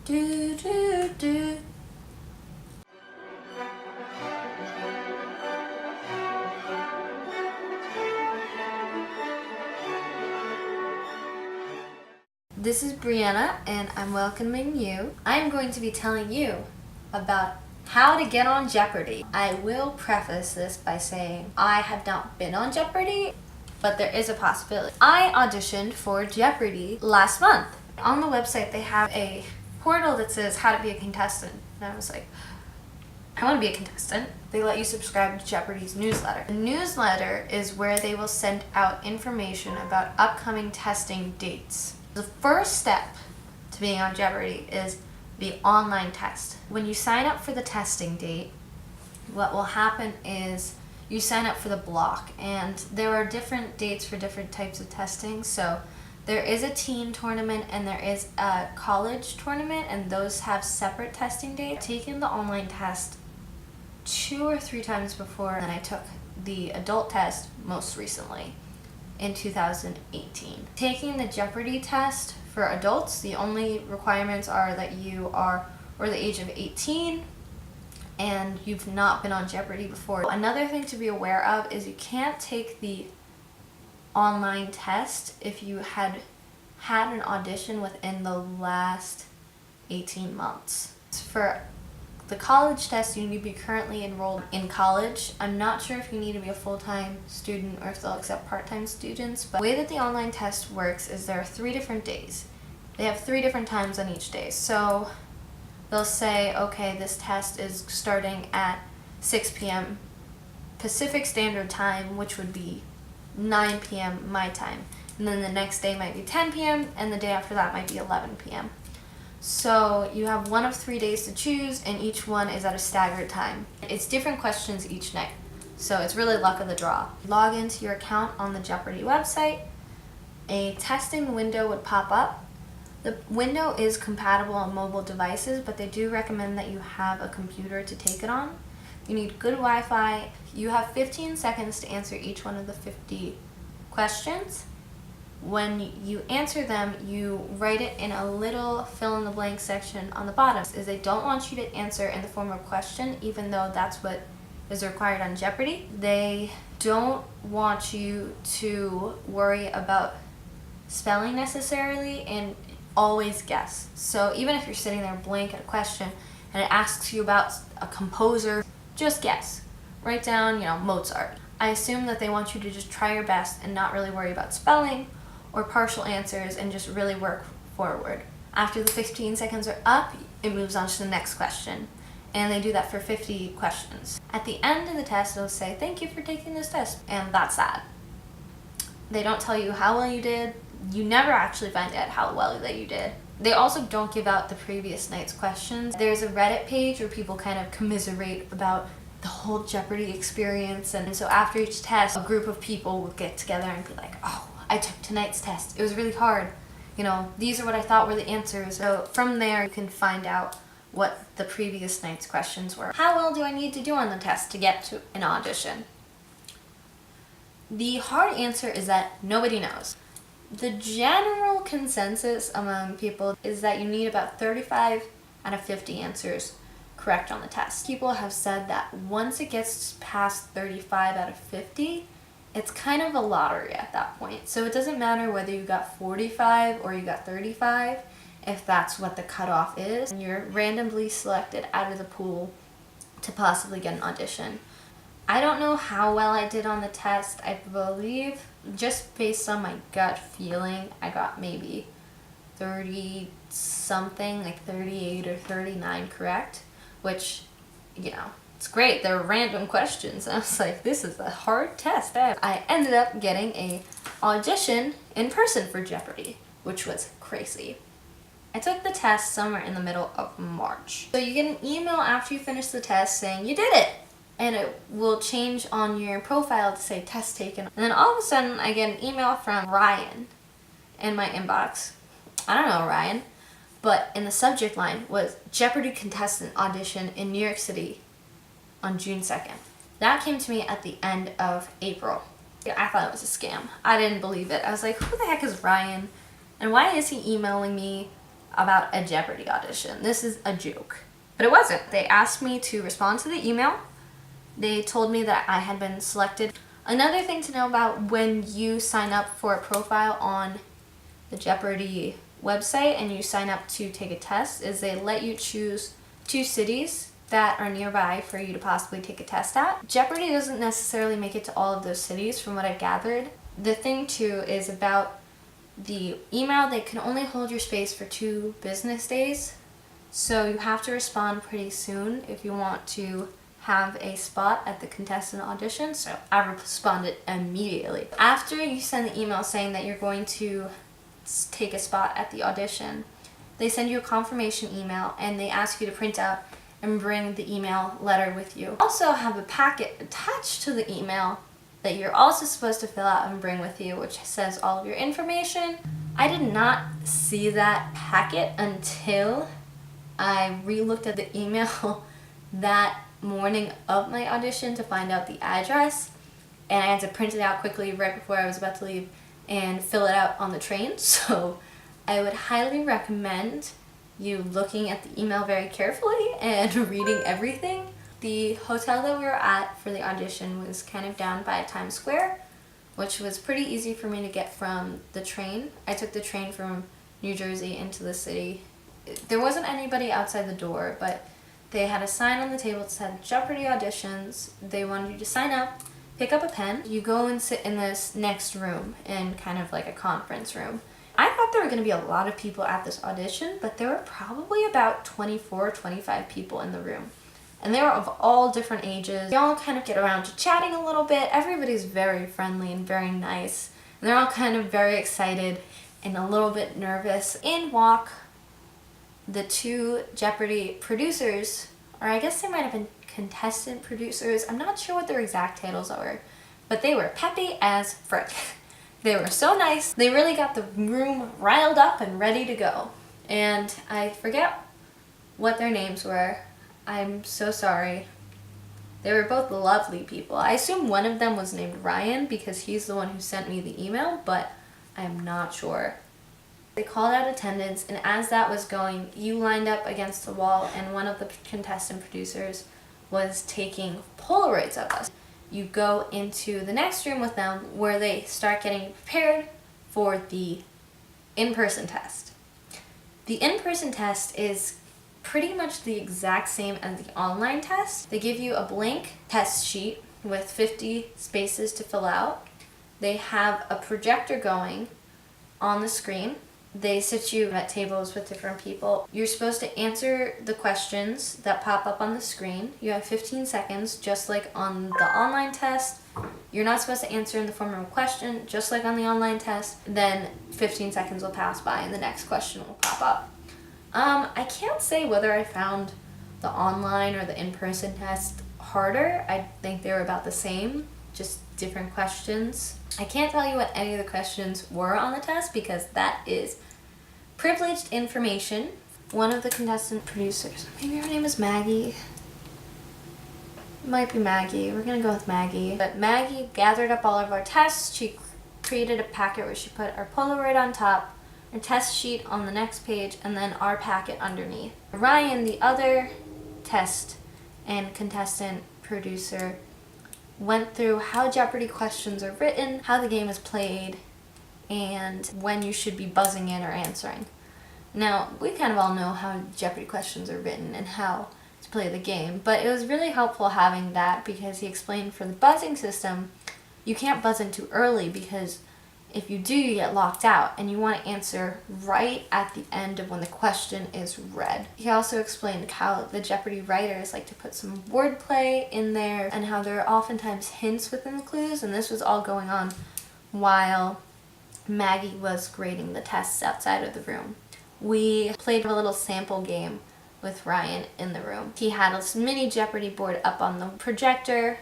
Do, do, do. This is Brianna, and I'm welcoming you. I'm going to be telling you about how to get on Jeopardy! I will preface this by saying I have not been on Jeopardy! But there is a possibility. I auditioned for Jeopardy! Last month. On the website they have a portal that says how to be a contestant. And I was like, I want to be a contestant. They let you subscribe to Jeopardy's newsletter. The newsletter is where they will send out information about upcoming testing dates. The first step to being on Jeopardy! Is the online test. When you sign up for the testing date, what will happen is you sign up for the block, and there are different dates for different types of testing. So there is a teen tournament and there is a college tournament, and those have separate testing dates. I've taken the online test 2 or 3 times before, and I took the adult test most recently in 2018. Taking the Jeopardy! Test for adults, the only requirements are that you are over the age of 18 and you've not been on Jeopardy! Before. Another thing to be aware of is you can't take the online test if you had an audition within the last 18 months. For the college test, you need to be currently enrolled in college. I'm not sure if you need to be a full-time student or if they'll accept part-time students, but the way that the online test works is there are 3 different days. They have 3 different times on each day. So they'll say, okay, this test is starting at 6 p.m. Pacific Standard Time, which would be 9 p.m. my time. And then the next day might be 10 p.m. and the day after that might be 11 p.m. So you have one of 3 days to choose, and each one is at a staggered time. It's different questions each night, so it's really luck of the draw. Log into your account on the Jeopardy! Website. A testing window would pop up. The window is compatible on mobile devices, but they do recommend that you have a computer to take it on. You need good Wi-Fi. You have 15 seconds to answer each one of the 50 questions. When you answer them, you write it in a little fill-in-the-blank section on the bottom. Is they don't want you to answer in the form of question, even though that's what is required on Jeopardy! They don't want you to worry about spelling necessarily, and always guess. So even if you're sitting there blank at a question and it asks you about a composer, just guess. Write down, Mozart. I assume that they want you to just try your best and not really worry about spelling or partial answers and just really work forward. After the 15 seconds are up, it moves on to the next question. And they do that for 50 questions. At the end of the test, it'll say, thank you for taking this test. And that's that. They don't tell you how well you did. You never actually find out how well that you did. They also don't give out the previous night's questions. There's a Reddit page where people kind of commiserate about the whole Jeopardy! Experience. And so after each test, a group of people will get together and be like, oh, I took tonight's test. It was really hard. These are what I thought were the answers. So from there, you can find out what the previous night's questions were. How well do I need to do on the test to get to an audition? The hard answer is that nobody knows. The general consensus among people is that you need about 35 out of 50 answers correct on the test. People have said that once it gets past 35 out of 50, it's kind of a lottery at that point. So it doesn't matter whether you got 45 or you got 35, if that's what the cutoff is. And you're randomly selected out of the pool to possibly get an audition. I don't know how well I did on the test. I believe, just based on my gut feeling, I got maybe 30 something, like 38 or 39 correct, which, it's great. They're random questions. I was like, this is a hard test. I ended up getting a audition in person for Jeopardy! Which was crazy. I took the test somewhere in the middle of March. So you get an email after you finish the test saying you did it. And it will change on your profile to say test taken. And then all of a sudden I get an email from Ryan in my inbox. I don't know Ryan, but in the subject line was Jeopardy! Contestant audition in New York City on June 2nd. That came to me at the end of April. I thought it was a scam. I didn't believe it. I was like, who the heck is Ryan? And why is he emailing me about a Jeopardy audition. This is a joke. But it wasn't. They asked me to respond to the email. They told me that I had been selected. Another thing to know about when you sign up for a profile on the Jeopardy website and you sign up to take a test is they let you choose 2 cities that are nearby for you to possibly take a test at. Jeopardy doesn't necessarily make it to all of those cities from what I've gathered. The thing too is about the email, they can only hold your space for 2 business days. So you have to respond pretty soon if you want to have a spot at the contestant audition. So I responded immediately. After you send the email saying that you're going to take a spot at the audition, they send you a confirmation email and they ask you to print out and bring the email letter with you. Also have a packet attached to the email that you're also supposed to fill out and bring with you, which says all of your information. I did not see that packet until I re-looked at the email that morning of my audition to find out the address, and I had to print it out quickly right before I was about to leave and fill it out on the train. So I would highly recommend you looking at the email very carefully and reading everything. The hotel that we were at for the audition was kind of down by Times Square, which was pretty easy for me to get from the train. I took the train from New Jersey into the city. There wasn't anybody outside the door, but they had a sign on the table that said Jeopardy auditions. They wanted you to sign up, pick up a pen. You go and sit in this next room in kind of like a conference room. I thought there were going to be a lot of people at this audition, but there were probably about 24, 25 people in the room. And they were of all different ages. They all kind of get around to chatting a little bit. Everybody's very friendly and very nice. And they're all kind of very excited and a little bit nervous. In walk the 2 Jeopardy producers, or I guess they might have been contestant producers. I'm not sure what their exact titles are, but they were peppy as frick. They were so nice. They really got the room riled up and ready to go. And I forget what their names were. I'm so sorry. They were both lovely people. I assume one of them was named Ryan because he's the one who sent me the email, but I'm not sure. They called out attendance, and as that was going, you lined up against the wall, and one of the contestant producers was taking Polaroids of us. You go into the next room with them where they start getting prepared for the in-person test. The in-person test is pretty much the exact same as the online test. They give you a blank test sheet with 50 spaces to fill out. They have a projector going on the screen. They sit you at tables with different people. You're supposed to answer the questions that pop up on the screen. You have 15 seconds, just like on the online test. You're not supposed to answer in the form of a question, just like on the online test. Then 15 seconds will pass by and the next question will pop up. I can't say whether I found the online or the in-person test harder. I think they were about the same, just different questions. I can't tell you what any of the questions were on the test because that is privileged information. One of the contestant producers, maybe her name is Maggie. It might be Maggie. We're gonna go with Maggie. But Maggie gathered up all of our tests. She created a packet where she put our Polaroid on top, a test sheet on the next page, and then our packet underneath. Ryan, the other test and contestant producer, went through how Jeopardy questions are written, how the game is played, and when you should be buzzing in or answering. Now, we kind of all know how Jeopardy questions are written and how to play the game, but it was really helpful having that because he explained for the buzzing system, you can't buzz in too early because if you do, you get locked out, and you want to answer right at the end of when the question is read. He also explained how the Jeopardy writers like to put some wordplay in there and how there are oftentimes hints within the clues, and this was all going on while Maggie was grading the tests outside of the room. We played a little sample game with Ryan in the room. He had a mini Jeopardy board up on the projector.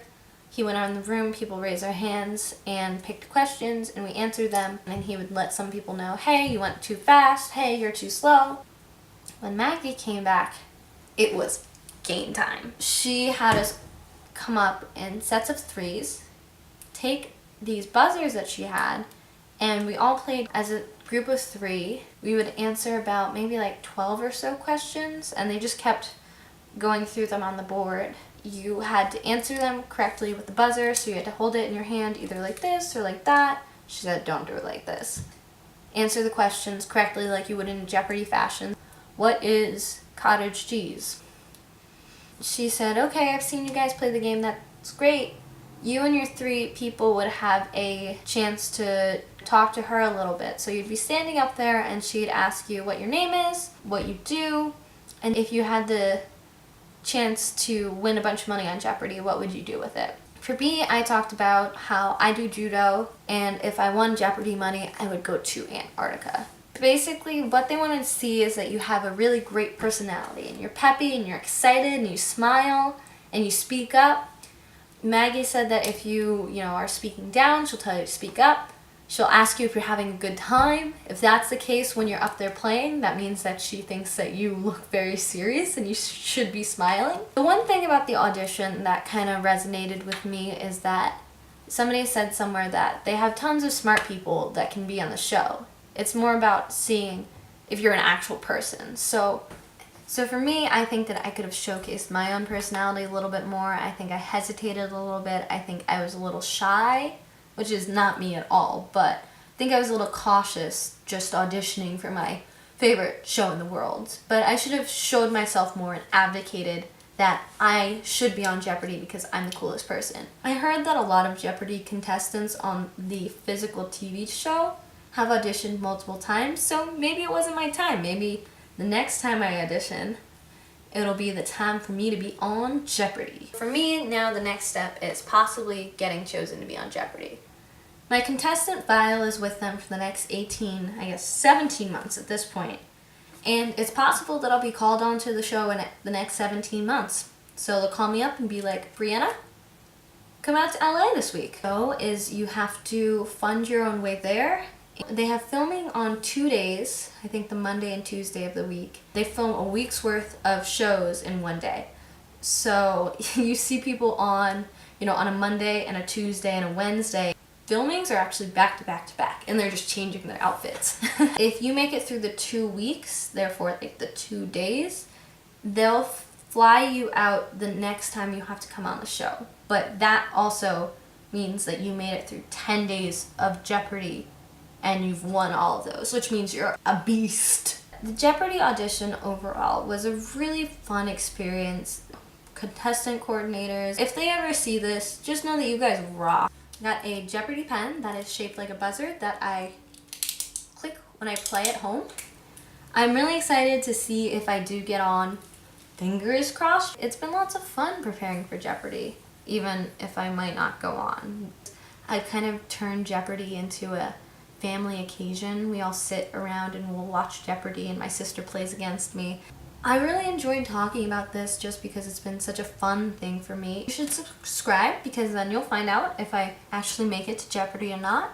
He went around the room, people raised their hands and picked questions, and we answered them, and he would let some people know, hey, you went too fast, hey, you're too slow. When Maggie came back, it was game time. She had us come up in sets of 3s, take these buzzers that she had, and we all played as a group of 3. We would answer about maybe like 12 or so questions, and they just kept going through them on the board. You had to answer them correctly with the buzzer, so you had to hold it in your hand either like this or like that. She said, don't do it like this. Answer the questions correctly like you would in Jeopardy fashion. What is cottage cheese? She said, okay, I've seen you guys play the game, that's great. You and your 3 people would have a chance to talk to her a little bit. So you'd be standing up there and she'd ask you what your name is, what you do, and if you had the chance to win a bunch of money on Jeopardy, what would you do with it? For me, I talked about how I do judo, and if I won Jeopardy money, I would go to Antarctica. Basically, what they want to see is that you have a really great personality, and you're peppy, and you're excited, and you smile, and you speak up. Maggie said that if you are speaking down, she'll tell you to speak up. She'll ask you if you're having a good time. If that's the case when you're up there playing, that means that she thinks that you look very serious and you should be smiling. The one thing about the audition that kind of resonated with me is that somebody said somewhere that they have tons of smart people that can be on the show. It's more about seeing if you're an actual person. So for me, I think that I could have showcased my own personality a little bit more. I think I hesitated a little bit. I think I was a little shy, which is not me at all, but I think I was a little cautious just auditioning for my favorite show in the world. But I should have showed myself more and advocated that I should be on Jeopardy because I'm the coolest person. I heard that a lot of Jeopardy contestants on the physical TV show have auditioned multiple times, so maybe it wasn't my time. Maybe the next time I audition, it'll be the time for me to be on Jeopardy. For me, now the next step is possibly getting chosen to be on Jeopardy. My contestant file is with them for the next 17 months at this point. And it's possible that I'll be called onto the show in the next 17 months. So they'll call me up and be like, Brianna, come out to LA this week. So you have to fund your own way there. They have filming on 2 days, I think the Monday and Tuesday of the week. They film a week's worth of shows in one day. So you see people on a Monday and a Tuesday and a Wednesday. Filmings are actually back to back to back, and they're just changing their outfits. If you make it through the 2 weeks, therefore like the 2 days, they'll fly you out the next time you have to come on the show. But that also means that you made it through 10 days of Jeopardy and you've won all of those, which means you're a beast. The Jeopardy audition overall was a really fun experience. Contestant coordinators, if they ever see this, just know that you guys rock. Got a Jeopardy pen that is shaped like a buzzer that I click when I play at home. I'm really excited to see if I do get on. Fingers crossed. It's been lots of fun preparing for Jeopardy, even if I might not go on. I kind of turned Jeopardy into a family occasion. We all sit around and we'll watch Jeopardy and my sister plays against me. I really enjoyed talking about this just because it's been such a fun thing for me. You should subscribe because then you'll find out if I actually make it to Jeopardy or not.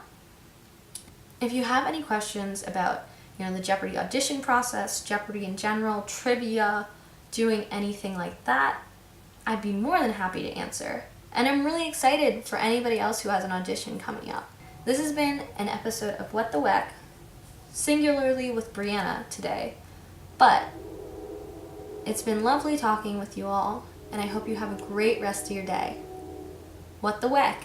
If you have any questions about, the Jeopardy audition process, Jeopardy in general, trivia, doing anything like that, I'd be more than happy to answer. And I'm really excited for anybody else who has an audition coming up. This has been an episode of What the Weck, singularly with Brianna today, but it's been lovely talking with you all, and I hope you have a great rest of your day. What the Weck?